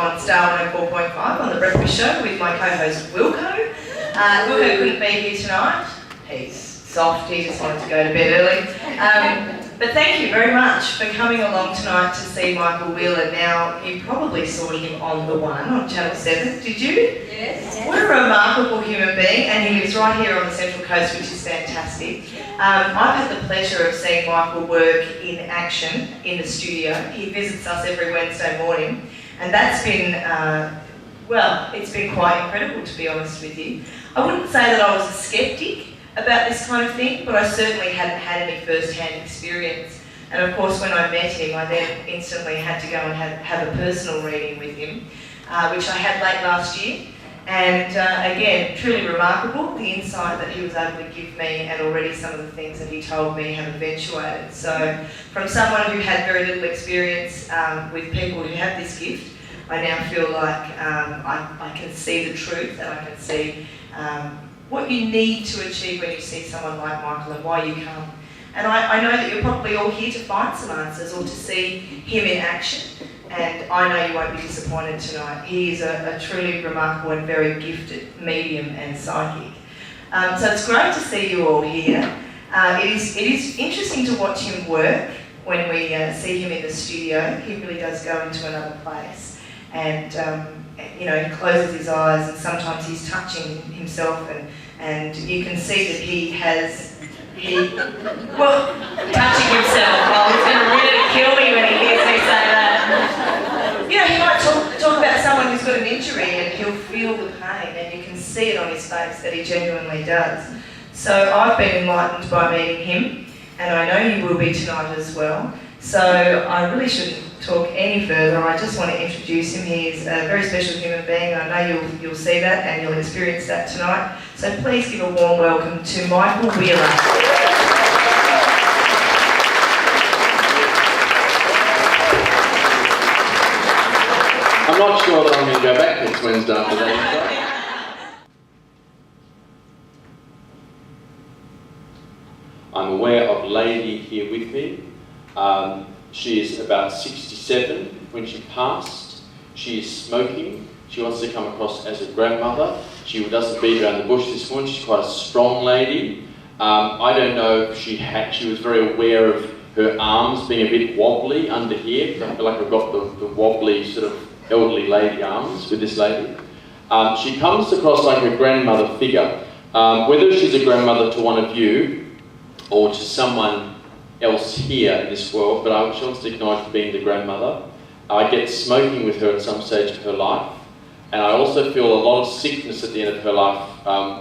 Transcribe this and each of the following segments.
on Star 104.5 on The Breakfast Show with my co-host Wilco. Wilco couldn't be here tonight. He's soft, he just wanted to go to bed early. But thank you very much for coming along tonight to see Michael Wheeler. Now, you probably saw him on The One on Channel 7, did you? Yes. What a remarkable human being, and he lives right here on the Central Coast, which is fantastic. I've had the pleasure of seeing Michael work in action in the studio. He visits us every Wednesday morning, and that's been, well, it's been quite incredible, to be honest with you. I wouldn't say that I was a skeptic about this kind of thing, but I certainly hadn't had any first-hand experience. And of course, when I met him, I then instantly had to go and have a personal reading with him, which I had late last year. And again, truly remarkable, the insight that he was able to give me, and already some of the things that he told me have eventuated. So from someone who had very little experience with people who have this gift, I now feel like I can see the truth, and I can see what you need to achieve when you see someone like Michael and why you come. And I know that you're probably all here to find some answers or to see him in action. And I know you won't be disappointed tonight. He is a truly remarkable and very gifted medium and psychic. So it's great to see you all here. It is interesting to watch him work when we see him in the studio. He really does go into another place. And you know, he closes his eyes and sometimes he's touching himself, and you can see that well, touching himself. Oh, he's going to really kill me when he hears me say that. You know, he might talk about someone who's got an injury and he'll feel the pain, and you can see it on his face that he genuinely does. So I've been enlightened by meeting him, and I know you will be tonight as well. So I really shouldn't talk any further. I just want to introduce him. He's a very special human being. I know you'll see that and you'll experience that tonight. So please give a warm welcome to Michael Wheeler. I'm not sure that I'm going to go back next Wednesday after that. I'm aware of a lady here with me. She is about 67 when she passed. She is smoking. She wants to come across as a grandmother. She doesn't beat around the bush this morning. She's quite a strong lady. I don't know if she was very aware of her arms being a bit wobbly under here. I feel like I've got the wobbly sort of elderly lady arms with this lady. She comes across like a grandmother figure. Whether she's a grandmother to one of you or to someone else here in this world, but she wants to acknowledge being the grandmother. I get smoking with her at some stage of her life, and I also feel a lot of sickness at the end of her life,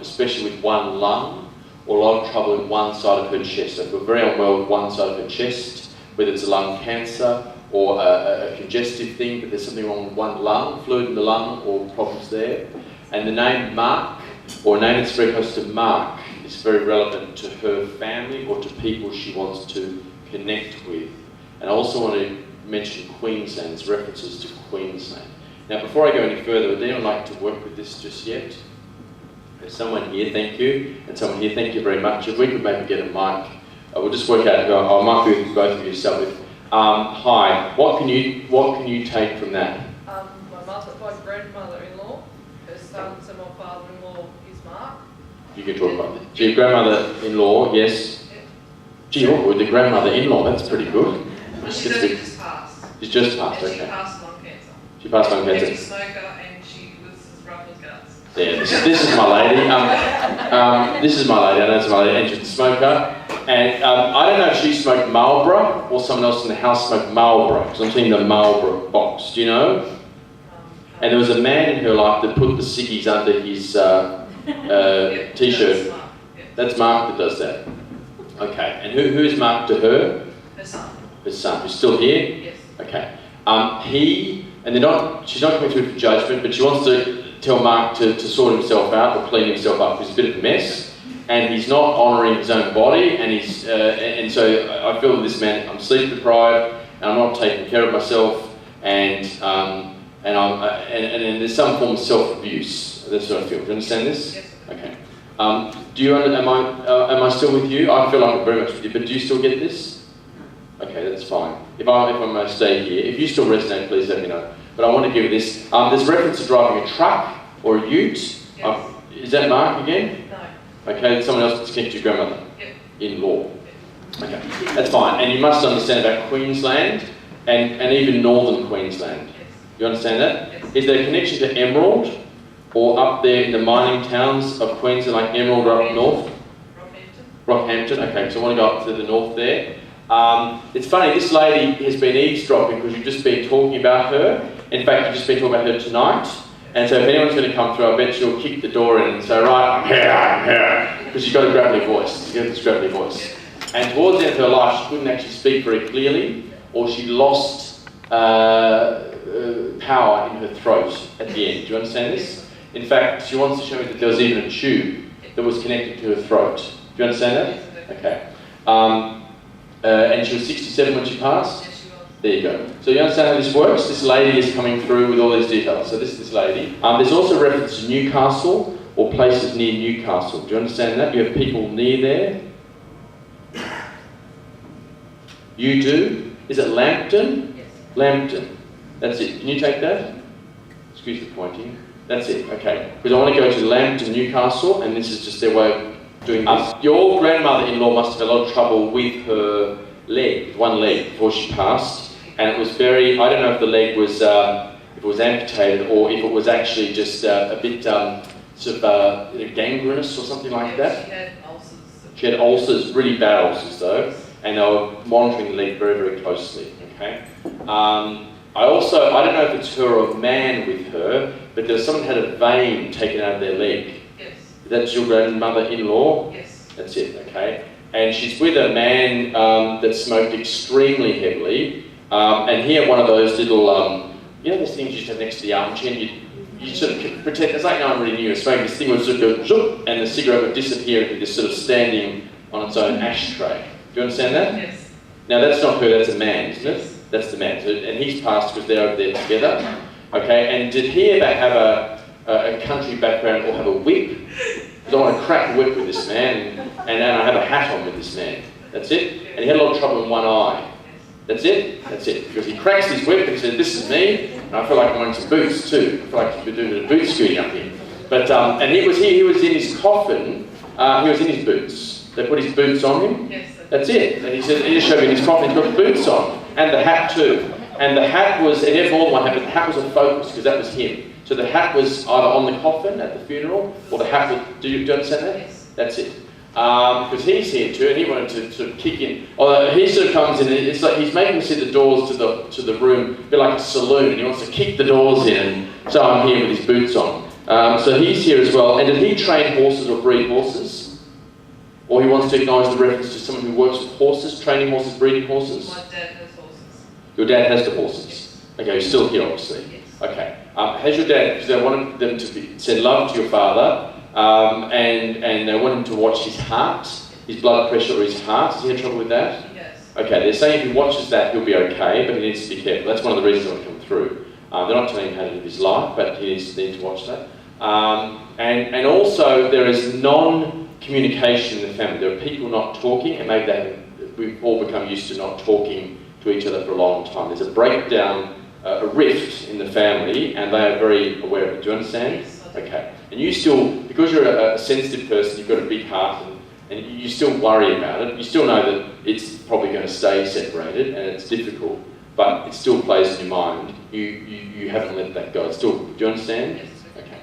especially with one lung, or a lot of trouble in one side of her chest. I feel very unwell with one side of her chest, whether it's a lung cancer or a congestive thing, but there's something wrong with one lung, fluid in the lung, or problems there. And the name Mark, or a name that's very close to Mark, is very relevant to her family or to people she wants to connect with. And I also want to mention Queensland, there's references to Queensland. Now before I go any further, would anyone like to work with this just yet? There's someone here, thank you, and someone here, thank you very much. If we could maybe get a mic, we'll just work out, I might be with both of you to start with. Hi, what can you take from that? My grandmother-in-law, her son, so my father-in-law is Mark. You can talk about that. So your grandmother-in-law, yes. Yeah. Gee, with the grandmother-in-law, that's pretty good. She's only just passed. She's just passed, and okay. She passed lung cancer. She passed lung cancer. Heavy smoker, and she was as rough as guts. Yeah, this is my lady. This is my lady, I know it's my lady, and she's a smoker. And I don't know if she smoked Marlboro or someone else in the house smoked Marlboro, because I'm seeing the Marlboro box, do you know? And there was a man in her life that put the ciggies under his t-shirt. That's Mark that does that. Okay, and who is Mark to her? Her son. Her son, who's still here? Yes. Okay. She's not coming through for judgment, but she wants to tell Mark to sort himself out or clean himself up. He's a bit of a mess. And he's not honouring his own body, and so I feel that this man, I'm sleep deprived, and I'm not taking care of myself, and there's some form of self-abuse. That's what I feel. Do you understand this? Yes. Okay. Am I still with you? I feel like I'm very much with you, but do you still get this? Okay, that's fine. If I may stay here, if you still resonate, please let me know. but I want to give you this. There's reference to driving a truck or a ute. Yes. Is that Mark again? No. Okay, someone else that's connected to your grandmother? Yep. In law. Okay, that's fine. And you must understand about Queensland and even northern Queensland. Yes. You understand that? Yes. Is there a connection to Emerald or up there in the mining towns of Queensland, like Emerald or up north? Rockhampton. Rockhampton, okay, so I want to go up to the north there. It's funny, this lady has been eavesdropping because you've just been talking about her. In fact, you've just been talking about her tonight. And so if anyone's going to come through, I bet she'll kick the door in and say, right, I'm here. Because she's got a gravelly voice. She's got this gravelly voice. And towards the end of her life, she couldn't actually speak very clearly, or she lost power in her throat at the end. Do you understand this? In fact, she wants to show me that there was even a tube that was connected to her throat. Do you understand that? Okay. And she was 67 when she passed? Yes, she was. There you go. So you understand how this works? This lady is coming through with all these details. So this is this lady. There's also reference to Newcastle or places near Newcastle. Do you understand that? You have people near there. You do? Is it Lambton? Yes. Lambton. That's it. Can you take that? Excuse the pointing. That's it. Okay. Because I want to go to Lambton, Newcastle, and this is just their way of doing this. Your grandmother-in-law must have had a lot of trouble with her leg, one leg, before she passed, and it was very. I don't know if the leg was, if it was amputated or if it was actually just a bit sort of gangrenous or something like that. She had ulcers. She had ulcers, really bad ulcers though, and they were monitoring the leg very, very closely. Okay. I don't know if it's her or a man with her, but there's someone had a vein taken out of their leg. Yes. That's your grandmother-in-law? Yes. That's it, okay. And she's with a man that smoked extremely heavily, and he had one of those little, you know those things you used to have next to the armchair, and you sort of pretend, it's like no one really knew, smoking, this thing would sort of go, zoop, and the cigarette would disappear and be just sort of standing on its own ashtray. Do you understand that? Yes. Now that's not her, that's a man, isn't it? That's the man. So, and he's passed because they're over there together. Okay, and did he ever have a country background or have a whip? Because I want to crack the whip with this man, and I have a hat on with this man. That's it. And he had a lot of trouble in one eye. That's it? That's it. Because he cracks his whip and said, this is me, and I feel like I'm wearing some boots too. I feel like he could do a bit of boot scooting up here. But, and he was in his coffin, he was in his boots. They put his boots on him. Yes. That's it. And he said, he just showed me in his coffin, he's got boots on. And the hat too. And the hat was, and he had more than one hat, but the hat was a focus because that was him. So the hat was either on the coffin at the funeral, or the hat was, do you understand that? Yes. That's it. Because he's here too, and he wanted to sort of kick in. Although he sort of comes in, and it's like he's making me see the doors to the room, a bit like a saloon, and he wants to kick the doors in, and so I'm here with his boots on. So he's here as well. And did he train horses or breed horses? Or he wants to acknowledge the reference to someone who works with horses, training horses, breeding horses? My dad has horses. Your dad has the horses? Yes. Okay, he's still here obviously. Yes. Okay. Has your dad, because they wanted them to send love to your father, and they want him to watch his heart, his blood pressure or his heart. Has he had trouble with that? Yes. Okay, they're saying if he watches that, he'll be okay, but he needs to be careful. That's one of the reasons I want to come through. They're not telling him how to live his life, but he needs to watch that. And also, there is non-communication in the family. There are people not talking, and maybe we've all become used to not talking to each other for a long time. There's a breakdown, a rift in the family, and they are very aware of it. Do you understand? Yes. Okay. And you still, because you're a sensitive person, you've got a big heart, and you still worry about it. You still know that it's probably going to stay separated, and it's difficult, but it still plays in your mind. You haven't let that go. It's still, do you understand? Yes. Okay.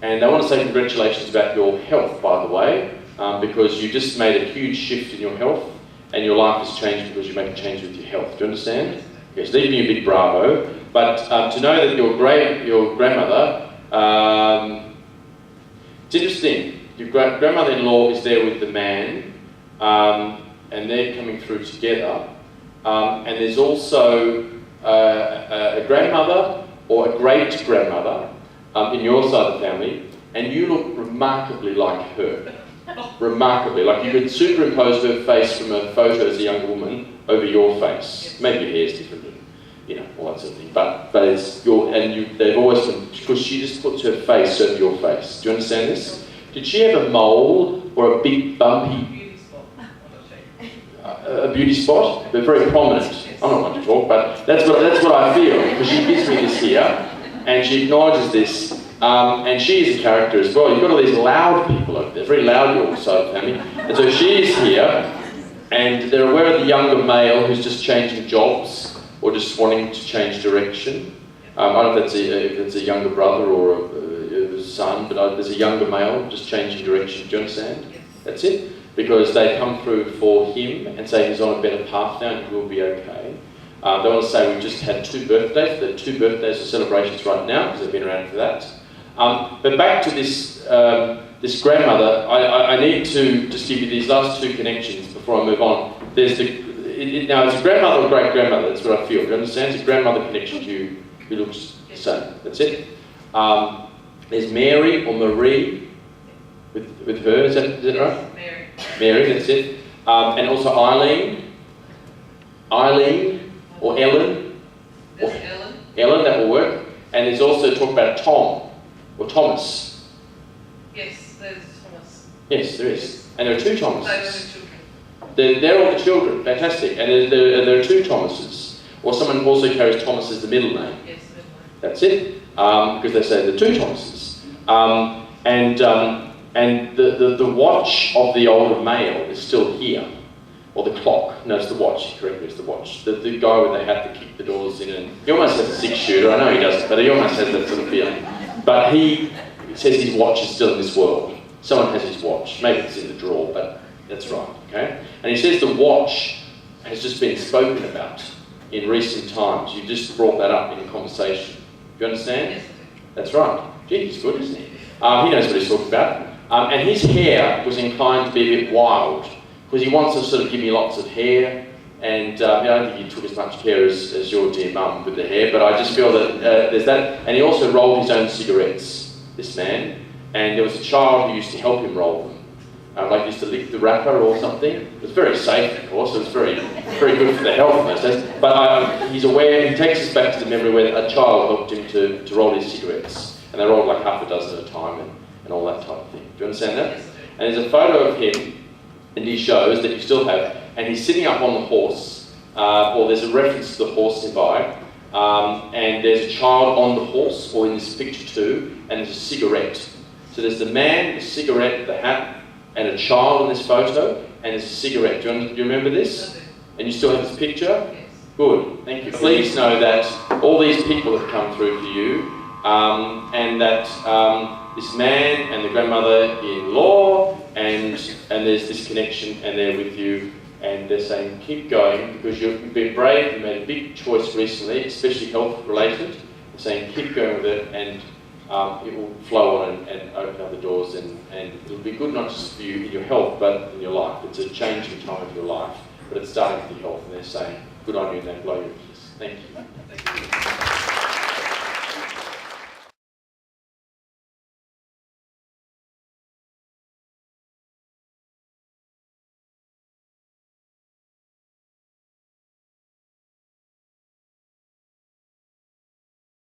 And I want to say congratulations about your health, by the way, because you just made a huge shift in your health, and your life has changed because you made a change with your health. Do you understand? Yes, leaving you a big bravo. But to know that your grandmother, it's interesting. Your grandmother-in-law is there with the man, and they're coming through together. And there's also a grandmother or a great-grandmother in your side of the family, and you look remarkably like her. Remarkably, like you could superimpose her face from a photo as a young woman over your face. Yes. Maybe your hair's different, and, you know, all that sort of thing. But it's your, and you, they've always been, because she just puts her face over your face. Do you understand this? Did she have a mole or a big bumpy Beauty spot on the cheek. a beauty spot? They're very prominent. Yes. I'm not one to talk, but that's what I feel, because she gives me this here, and she acknowledges this, and she is a character as well. You've got all these loud people over there, very loud York side family, and so she is here, and they're aware of the younger male who's just changing jobs, or just wanting to change direction. I don't know if it's a younger brother or a son, but there's a younger male just changing direction. Do you understand? Yes. That's it. Because they come through for him and say he's on a better path now and he will be okay. They want to say we've just had 2 birthdays. There are 2 birthdays or celebrations right now because they've been around for that. But back to this this grandmother, I need to just give you these last 2 connections before I move on. There's now it's a grandmother or great grandmother. That's what I feel. Do you understand? It's a grandmother connection to you who looks the same. That's it. There's Mary or Marie with her. Is that right? Mary. Mary, that's it. And also Eileen or Ellen. There's Ellen. Ellen, that will work. And there's also talk about Tom or Thomas. Yes, there's Thomas. Yes, there is. And there are 2 Thomases. They were the children. They're all the children, fantastic. And there are 2 Thomases. Or someone also carries Thomas as the middle name. Yes, the middle name. That's it. Because they say there are 2 Thomases. And the watch of the older male is still here. Or the clock. No, it's the watch. Correct me, it's the watch. The guy with the hat that kicked the doors in. And he almost has a 6-shooter. I know he doesn't, but he almost has that sort of feeling. But he says his watch is still in this world. Someone has his watch. Maybe it's in the drawer, but that's right. Okay? And he says the watch has just been spoken about in recent times. You just brought that up in a conversation. Do you understand? Yes, That's right. Gee, he's good, isn't he? He knows what he's talking about. And his hair was inclined to be a bit wild, because he wants to sort of give me lots of hair, and I don't think he took as much care as your dear mum with the hair, but I just feel that there's that. And he also rolled his own cigarettes, this man, and there was a child who used to help him roll them. Like used to lick the wrapper or something. It was very safe, of course. It was very, very good for the health in those days. But he's aware, he takes us back to the memory where a child helped him to roll his cigarettes. And they rolled like half a dozen at a time and all that type of thing. Do you understand that? Yes, I do. And there's a photo of him, and he shows that you still have, and he's sitting up on the horse, or there's a reference to the horse nearby, and there's a child on the horse, or in this picture too, and there's a cigarette. So there's the man, the cigarette, the hat, and a child in this photo, and there's a cigarette. Do you remember this? I do. And you still have this picture? Yes. Good, thank you. Please know that all these people have come through for you, and that this man and the grandmother-in-law, and there's this connection, and they're with you, and they're saying, keep going, because you've been brave, you made a big choice recently, especially health-related. They're saying, keep going with it, and it will flow on and open other doors, and it'll be good not just for you in your health, but in your life. It's a changing time of your life, but it's starting with your health, and they're saying, good on you, and they blow your kiss. Thank you. Thank you.